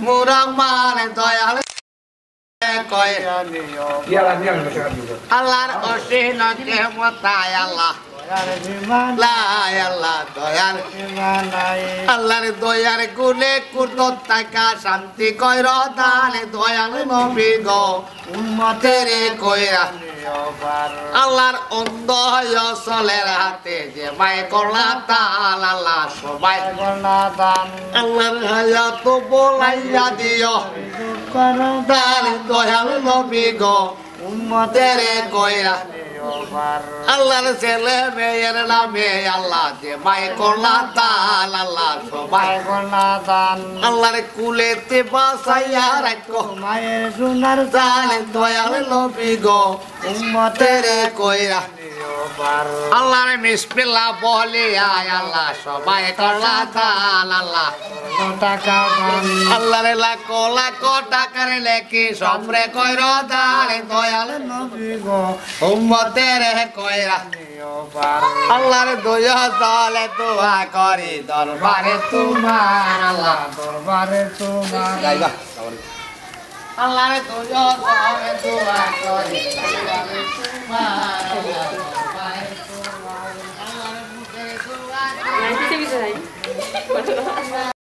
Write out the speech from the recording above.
মুরাং মানে দয়াল কয় আল্লাহর অসীম ক্ষমতায় আল্লাহ আল্লাহর দয়ার গুলে কুতো টাকা শান্তি কইর দানে দয়াল নবী গো উম্মতের কইরা আল্লাহর অন্ধ চলের হাতে যে মাই করলা তাল আল্লাহ সবাই আল্লাহর হায়াত বলাইয়া দিও দানে দয়াল নবী গো উম্মতের কইরা আল্লাহর ছেলে মেয়ের নামে আল্লাহ যে মাই করলা দান আল্লাহ সবাই করলা দান আল্লাহর কুলেতে বাসাইয়া রাখো মায়ের সোনার দান দয়াল নবী গো উম্মতের কইরা আল্লাহর বিসমিল্লাহ বলে আয় আল্লাহ সবাই করলা দান আল্লাহ টাকা দান আল্লাহর লাখ লাখ টাকার লেখি সবরে কইর দান দয়াল নবী গো উম্মতের কইরা আল্লাহর দয়া দলে দোয়া করি দরবারে তোমার আল্লাহ দরবারে তোমার গাইবা আল্লাহর দয়া দলে দোয়া করি দরবারে তোমার আল্লাহ দরবারে তোমার আল্লাহর মুখে দোয়া